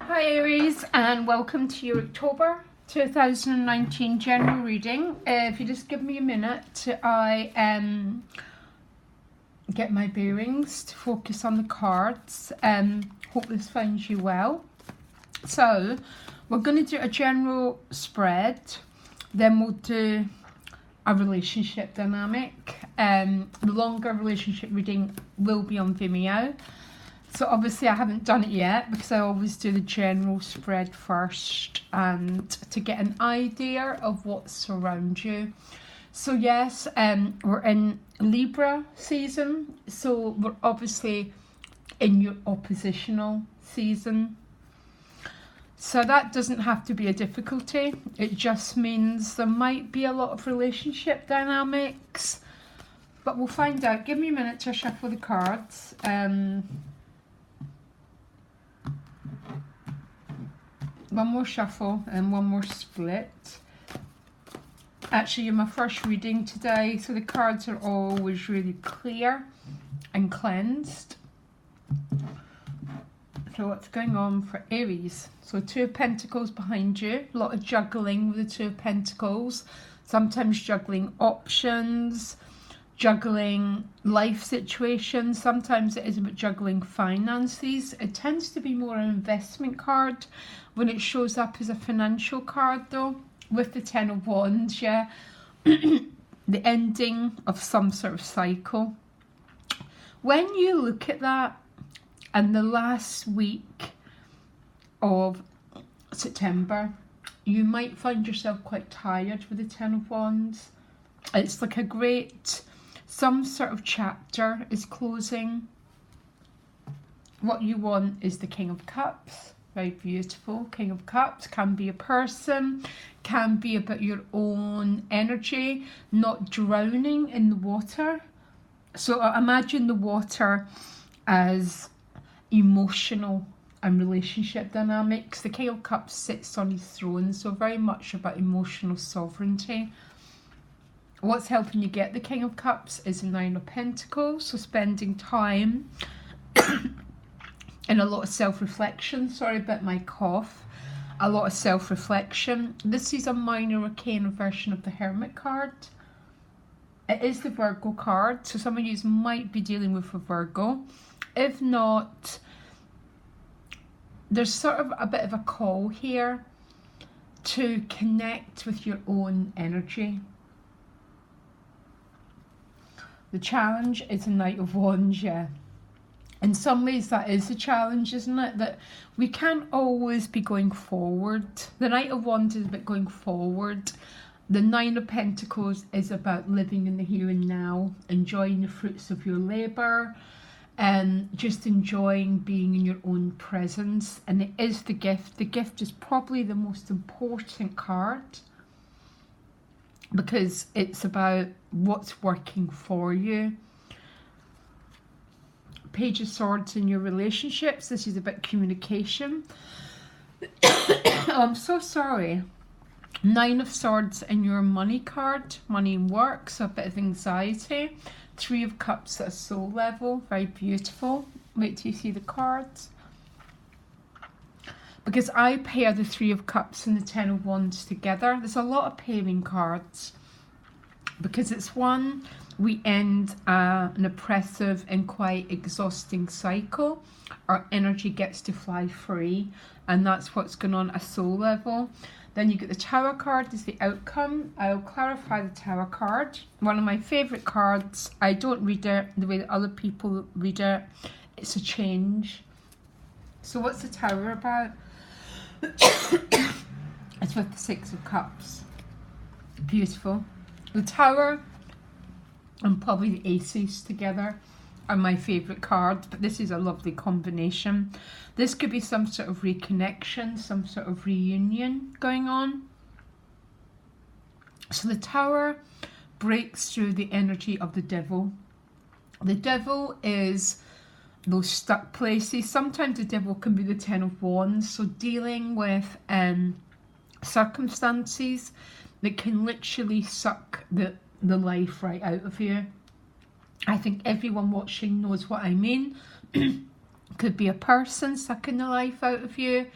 Hi Aries, and welcome to your October 2019 general reading. If you just give me a minute, I get my bearings to focus on the cards. Hope this finds you well. So we're going to do a general spread, then we'll do a relationship dynamic. The longer relationship reading will be on Vimeo. So obviously I haven't done it yet because I always do the general spread first and to get an idea of what's around you. So yes, we're in Libra season, so we're obviously in your oppositional season. So that doesn't have to be a difficulty. It just means there might be a lot of relationship dynamics, but we'll find out. Give me a minute to shuffle the cards. One more shuffle and one more split. Actually, you're my first reading today, so the cards are always really clear and cleansed. So what's going on for Aries? So Two of Pentacles behind you. A lot of juggling with the Two of Pentacles. Sometimes juggling options, juggling life situations. Sometimes it is about juggling finances. It tends to be more an investment card when it shows up as a financial card though, with the Ten of Wands, yeah. The ending of some sort of cycle. When you look at that, and the last week of September, you might find yourself quite tired with the Ten of Wands. It's like a great, some sort of chapter is closing. What you want is the King of Cups. Very beautiful. King of Cups can be a person, can be about your own energy, not drowning in the water. So imagine the water as emotional and relationship dynamics. The King of Cups sits on his throne, so very much about emotional sovereignty. What's helping you get the King of Cups is the Nine of Pentacles, so spending time and a lot of self-reflection. Sorry about my cough. A lot of self-reflection. This is a minor arcana version of the Hermit card. It is the Virgo card, so some of you might be dealing with a Virgo. If not, there's sort of a bit of a call here to connect with your own energy. The challenge is a Knight of Wands, yeah. In some ways that is a challenge, isn't it? That we can't always be going forward. The Knight of Wands is about going forward. The Nine of Pentacles is about living in the here and now, enjoying the fruits of your labour, and just enjoying being in your own presence. And it is the gift. The gift is probably the most important card because it's about what's working for you. Page of Swords in your relationships. This is about communication. Oh, I'm so sorry. Nine of Swords in your money card. Money and work, so a bit of anxiety. Three of Cups at a soul level. Very beautiful. Wait till you see the cards. Because I pair the Three of Cups and the Ten of Wands together. There's a lot of pairing cards. Because it's one, we end an oppressive and quite exhausting cycle. Our energy gets to fly free, and that's what's going on at a soul level. Then you get the Tower card is the outcome. I'll clarify the Tower card. One of my favourite cards. I don't read it the way that other people read it. It's a change. So what's the Tower about? It's with the Six of Cups. Beautiful. The Tower and probably the Aces together are my favourite cards, but this is a lovely combination. This could be some sort of reconnection, some sort of reunion going on. So the Tower breaks through the energy of the Devil. The Devil is those stuck places. Sometimes the Devil can be the Ten of Wands, so dealing with circumstances that can literally suck the life right out of you. I think everyone watching knows what I mean. Could be a person sucking the life out of you,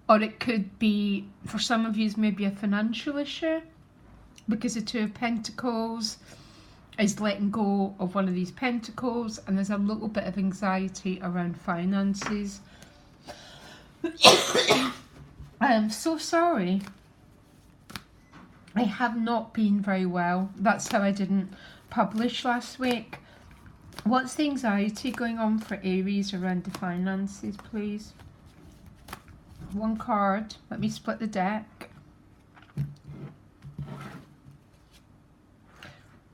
or it could be, for some of you, maybe a financial issue, because the Two of Pentacles is letting go of one of these pentacles, and there's a little bit of anxiety around finances. I am so sorry. I have not been very well. That's how I didn't publish last week. What's the anxiety going on for Aries around the finances, please? One card. Let me split the deck.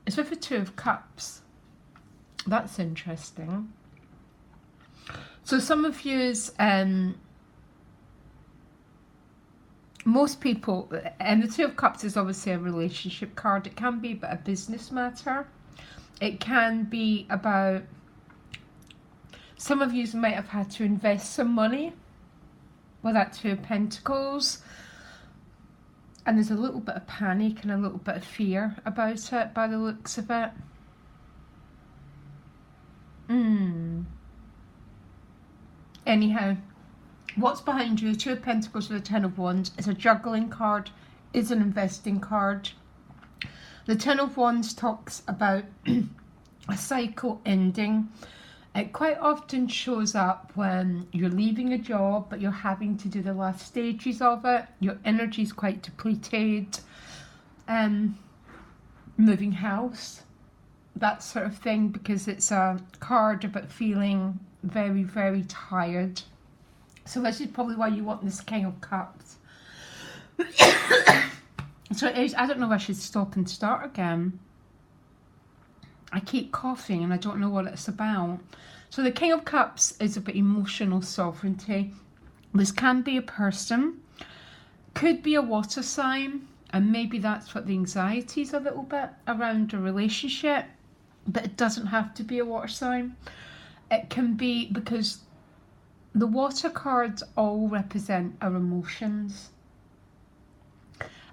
It's with the Two of Cups. That's interesting. So some of yous, most people, and the Two of Cups is obviously a relationship card. It can be about a business matter. It can be about, some of you might have had to invest some money with that Two of Pentacles. And there's a little bit of panic and a little bit of fear about it by the looks of it. Anyhow, what's behind you? The Two of Pentacles with the Ten of Wands is a juggling card, is an investing card. The Ten of Wands talks about a cycle ending. It quite often shows up when you're leaving a job, but you're having to do the last stages of it. Your energy is quite depleted. Moving house, that sort of thing, because it's a card about feeling very, very tired. So this is probably why you want this King of Cups. So it is, I don't know if I should stop and start again. I keep coughing and I don't know what it's about. So the King of Cups is about emotional sovereignty. This can be a person, could be a water sign, and maybe that's what the anxiety is a little bit around a relationship, but it doesn't have to be a water sign. It can be, because the water cards all represent our emotions.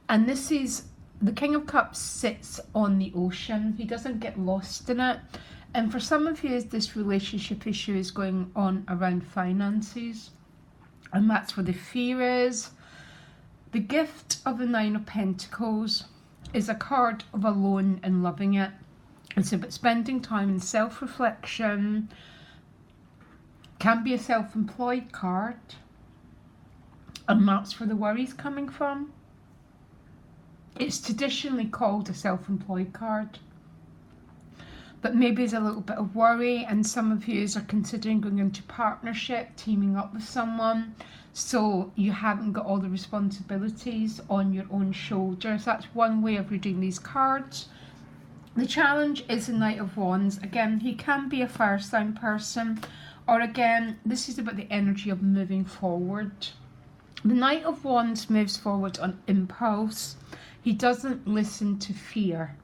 And this is, the King of Cups sits on the ocean. He doesn't get lost in it. And for some of you, this relationship issue is going on around finances. And that's where the fear is. The gift of the Nine of Pentacles is a card of alone and loving it. It's about spending time in self-reflection. Can be a self-employed card. And that's where the worry's coming from. It's traditionally called a self-employed card. But maybe there's a little bit of worry, and some of you are considering going into partnership, teaming up with someone, so you haven't got all the responsibilities on your own shoulders. That's one way of reading these cards. The challenge is the Knight of Wands. Again, he can be a fire sign person, or again, this is about the energy of moving forward. The Knight of Wands moves forward on impulse. He doesn't listen to fear.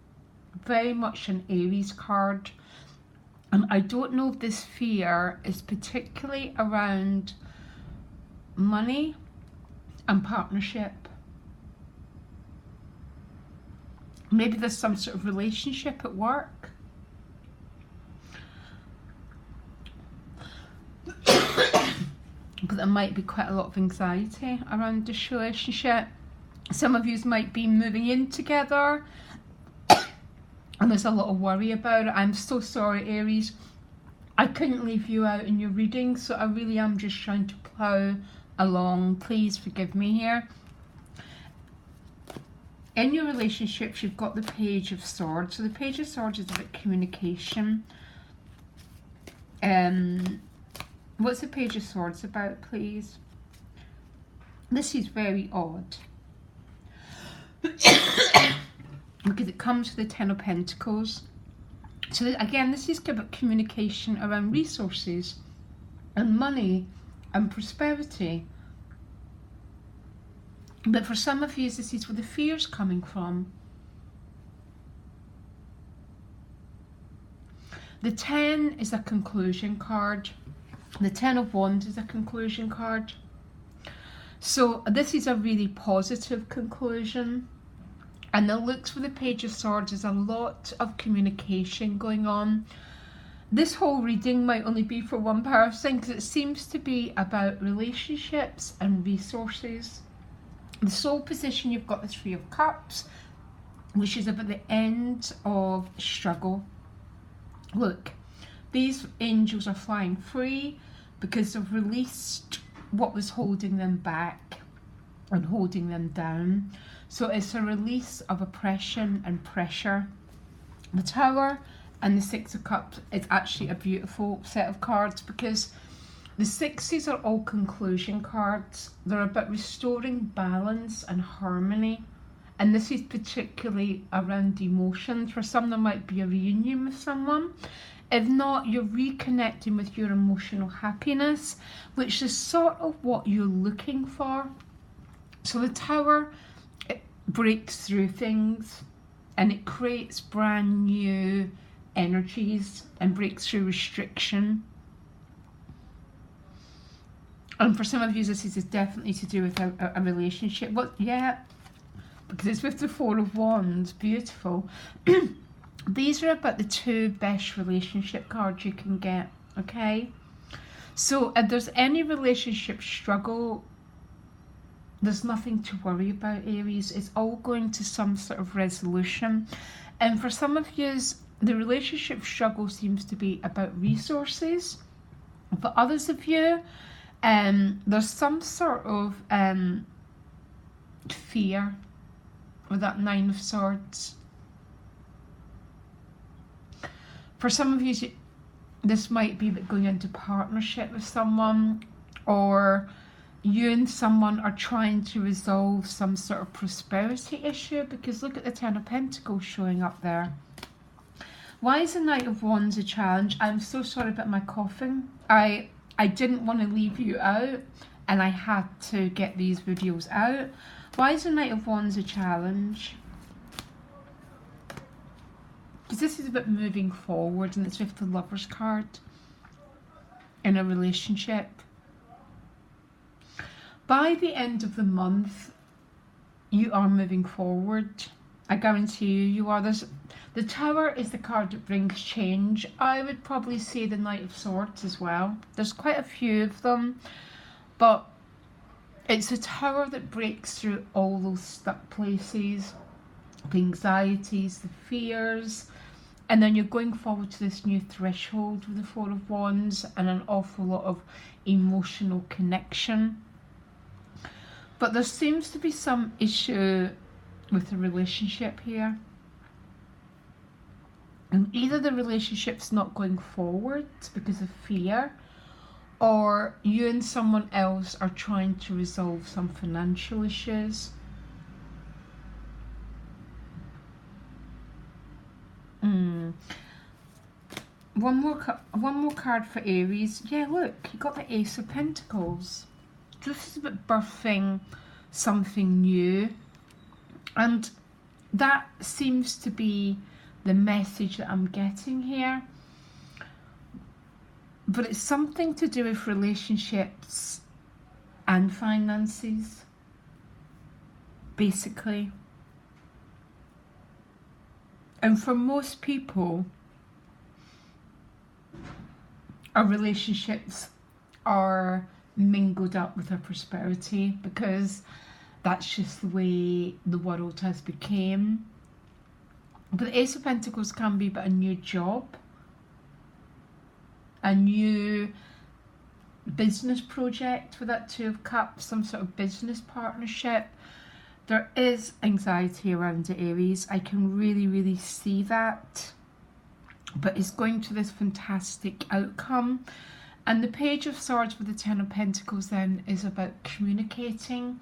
Very much an Aries card. And I don't know if this fear is particularly around money and partnership. Maybe there's some sort of relationship at work. But there might be quite a lot of anxiety around this relationship. Some of you might be moving in together, and there's a lot of worry about it. I'm so sorry, Aries. I couldn't leave you out in your reading, so I really am just trying to plough along. Please forgive me here. In your relationships, you've got the Page of Swords. So the Page of Swords is about communication. What's the Page of Swords about, please? This is very odd. Because it comes with the Ten of Pentacles. So again, this is about communication around resources and money and prosperity. But for some of you, this is where the fear's coming from. The 10 is a conclusion card. The 10 of Wands is a conclusion card. So this is a really positive conclusion. And the looks for the Page of Swords is a lot of communication going on. This whole reading might only be for one person because it seems to be about relationships and resources. The soul position, you've got the Three of Cups, which is about the end of struggle. Look, these angels are flying free because they've released what was holding them back and holding them down. So it's a release of oppression and pressure. The Tower and the Six of Cups is actually a beautiful set of cards because the sixes are all conclusion cards. They're about restoring balance and harmony. And this is particularly around emotions. For some, there might be a reunion with someone. If not, you're reconnecting with your emotional happiness, which is sort of what you're looking for. So the Tower, it breaks through things and it creates brand new energies and breaks through restriction. And for some of you, this is definitely to do with a relationship. Well, yeah, because it's with the Four of Wands. Beautiful. These are about the two best relationship cards you can get, okay? So if there's any relationship struggle, there's nothing to worry about, Aries. It's all going to some sort of resolution. And for some of you, the relationship struggle seems to be about resources. For others of you, there's some sort of fear with that Nine of Swords. For some of you, this might be going into partnership with someone, or you and someone are trying to resolve some sort of prosperity issue, because look at the Ten of Pentacles showing up there. Why is the Knight of Wands a challenge? I'm so sorry about my coughing. I didn't want to leave you out, and I had to get these videos out. Why is the Knight of Wands a challenge? Because this is about moving forward, and it's with the Lover's card in a relationship. By the end of the month, you are moving forward. I guarantee you are. The Tower is the card that brings change. I would probably say the Knight of Swords as well. There's quite a few of them, but it's the Tower that breaks through all those stuck places, the anxieties, the fears, and then you're going forward to this new threshold with the Four of Wands and an awful lot of emotional connection. But there seems to be some issue with the relationship here. And either the relationship's not going forward because of fear, or you and someone else are trying to resolve some financial issues. One more card for Aries. Yeah, look, you got the Ace of Pentacles. This is about birthing something new, and that seems to be the message that I'm getting here. But it's something to do with relationships and finances, basically. And for most people, our relationships are mingled up with our prosperity, because that's just the way the world has become. But the Ace of Pentacles can be about a new job, a new business project with that Two of Cups, some sort of business partnership. There is anxiety around it, Aries. I can really see that. But it's going to this fantastic outcome. And the Page of Swords with the Ten of Pentacles then is about communicating,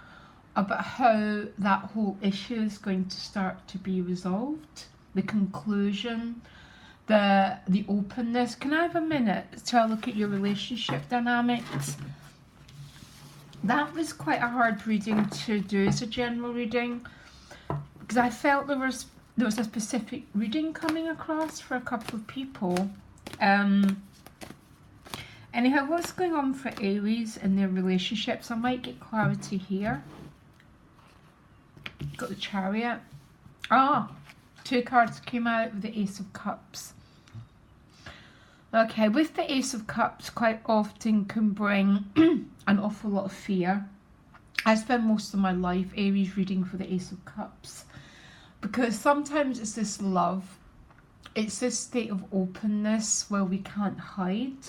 about how that whole issue is going to start to be resolved. The conclusion, the openness. Can I have a minute to look at your relationship dynamics? That was quite a hard reading to do as a general reading, because I felt there was a specific reading coming across for a couple of people. Anyhow, what's going on for Aries in their relationships? I might get clarity here. Got the Chariot. Two cards came out with the Ace of Cups. Okay, with the Ace of Cups, quite often can bring an awful lot of fear. I spend most of my life Aries reading for the Ace of Cups because sometimes it's this love, it's this state of openness where we can't hide.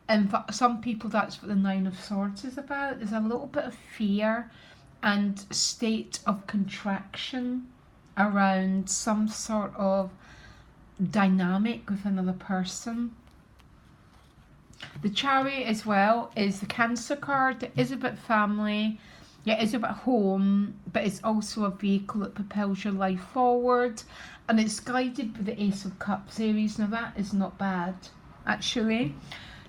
And for some people, that's what the Nine of Swords is about. There's a little bit of fear and state of contraction around some sort of dynamic with another person. The Chariot as well is the Cancer card. It is about family. Yeah, it's about home, but it's also a vehicle that propels your life forward. And it's guided by the Ace of Cups, Aries. Now that is not bad, actually.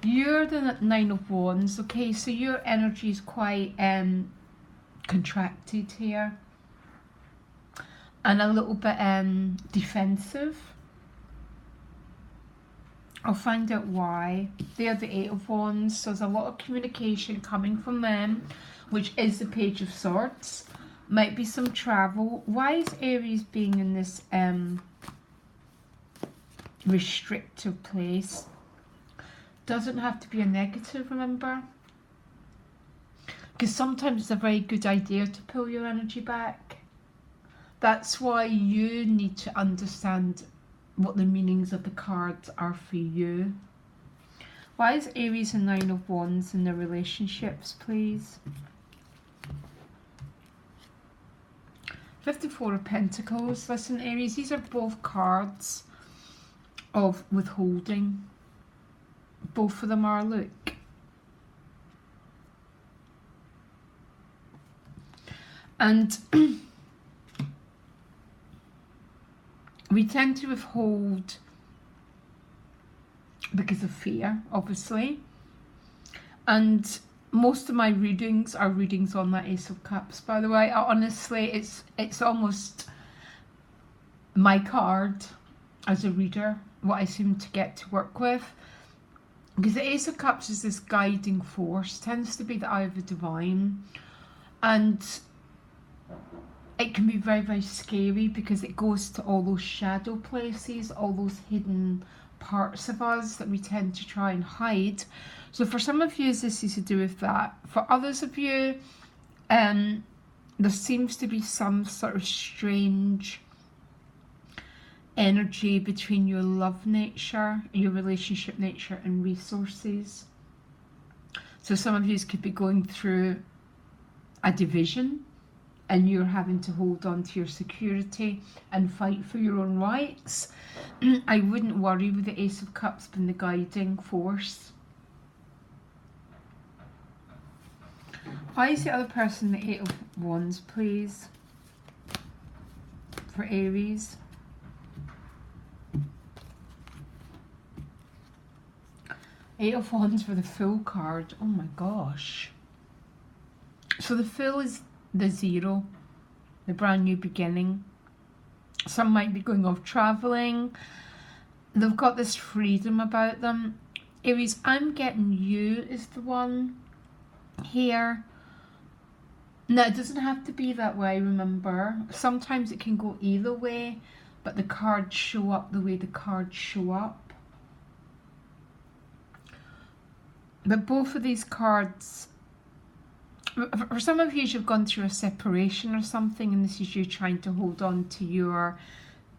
You're the Nine of Wands, okay? So your energy is quite contracted here. And a little bit defensive. I'll find out why. They're the Eight of Wands, so there's a lot of communication coming from them, which is the Page of Swords. Might be some travel. Why is Aries being in this restrictive place? Doesn't have to be a negative, remember? Because sometimes it's a very good idea to pull your energy back. That's why you need to understand what the meanings of the cards are for you. Why is Aries a Nine of Wands in their relationships, please? 54 of Pentacles. Listen, Aries, these are both cards of withholding. Both of them are, look. And we tend to withhold because of fear, obviously. And most of my readings are readings on that Ace of Cups, by the way. Honestly, it's almost my card as a reader, what I seem to get to work with. Because the Ace of Cups is this guiding force, tends to be the eye of the divine. And it can be very, very scary because it goes to all those shadow places, all those hidden parts of us that we tend to try and hide. So for some of you, this is to do with that. For others of you, there seems to be some sort of strange energy between your love nature, your relationship nature, and resources. So some of you could be going through a division and you're having to hold on to your security and fight for your own rights. I wouldn't worry with the Ace of Cups being the guiding force. Why is the other person the Eight of Wands, please? For Aries. Eight of Wands for the Fool card. Oh my gosh. So the Fool is the zero, the brand new beginning. Some might be going off traveling. They've got this freedom about them. Aries, I'm getting you is the one here. Now, it doesn't have to be that way, remember. Sometimes it can go either way, but the cards show up the way the cards show up. But both of these cards, for some of you, you've gone through a separation or something, and this is you trying to hold on to your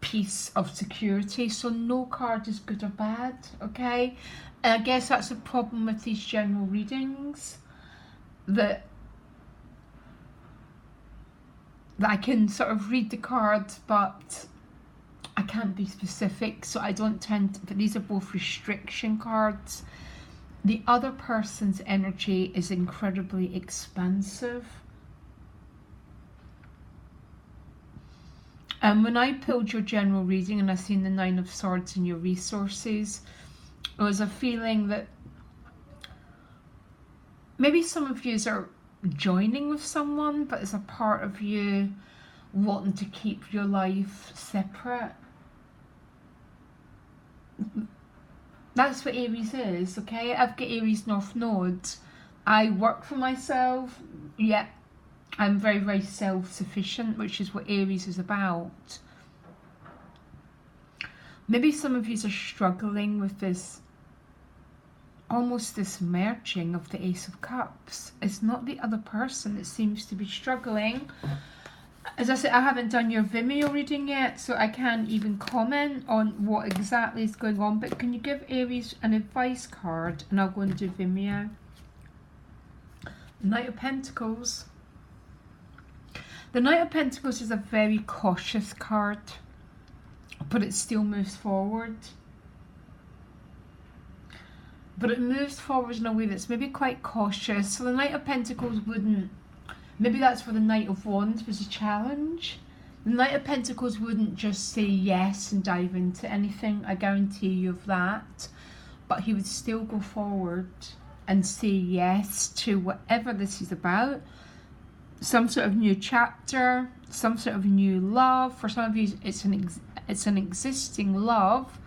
piece of security. So no card is good or bad, okay? And I guess that's a problem with these general readings, that I can sort of read the cards, but I can't be specific, so I don't tend to, but these are both restriction cards. The other person's energy is incredibly expansive. And when I pulled your general reading and I seen the Nine of Swords in your resources, it was a feeling that maybe some of you are joining with someone, but it's a part of you wanting to keep your life separate. That's what Aries is, okay? I've got Aries North Node. I work for myself. Yeah, I'm very, very self-sufficient, which is what Aries is about. Maybe some of you are struggling with this almost this merging of the Ace of Cups. It's not the other person that seems to be struggling. As I said, I haven't done your Vimeo reading yet, so I can't even comment on what exactly is going on. But can you give Aries an advice card? And I'll go and do Vimeo. Knight of Pentacles. The Knight of Pentacles is a very cautious card, but it still moves forward. But it moves forward in a way that's maybe quite cautious. So the Knight of Pentacles wouldn't, maybe that's where the Knight of Wands was a challenge. The Knight of Pentacles wouldn't just say yes and dive into anything, I guarantee you of that. But he would still go forward and say yes to whatever this is about. Some sort of new chapter, some sort of new love. For some of you, it's an existing love,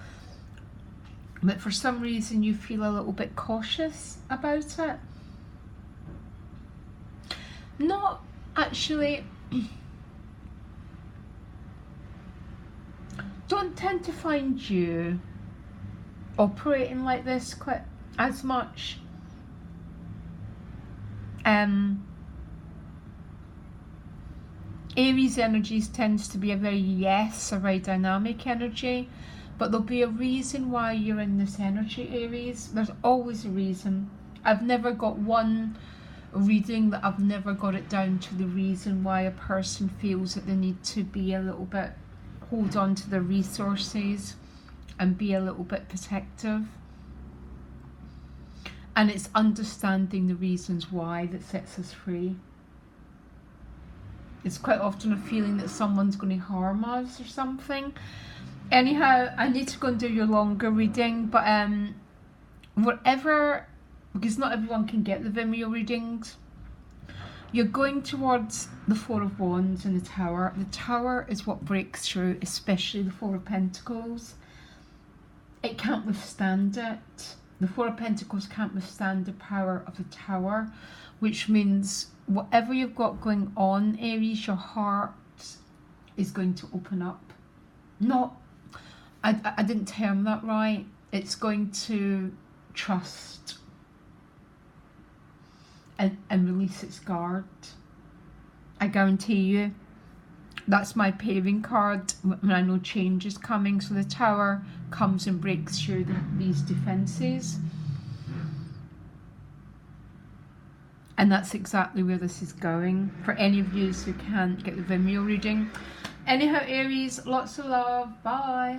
but for some reason you feel a little bit cautious about it. Not actually, don't tend to find you operating like this quite as much. Aries energies tends to be a very yes, a very dynamic energy, but there'll be a reason why you're in this energy, Aries. There's always a reason. I've never got one reading that I've never got it down to the reason why a person feels that they need to be a little bit, hold on to their resources and be a little bit protective. And it's understanding the reasons why that sets us free. It's quite often a feeling that someone's going to harm us or something. Anyhow, I need to go and do your longer reading, but whatever, because not everyone can get the Vimeo readings, you're going towards the Four of Wands and the Tower. The Tower is what breaks through, especially the Four of Pentacles. It can't withstand it. The Four of Pentacles can't withstand the power of the Tower, which means whatever you've got going on, Aries, your heart is going to open up. Not, I didn't term that right. It's going to trust and release its guard. I guarantee you. That's my pairing card when I know change is coming. So the Tower comes and breaks through these defences. And that's exactly where this is going for any of you who can't get the Vimeo reading. Anyhow, Aries, lots of love. Bye.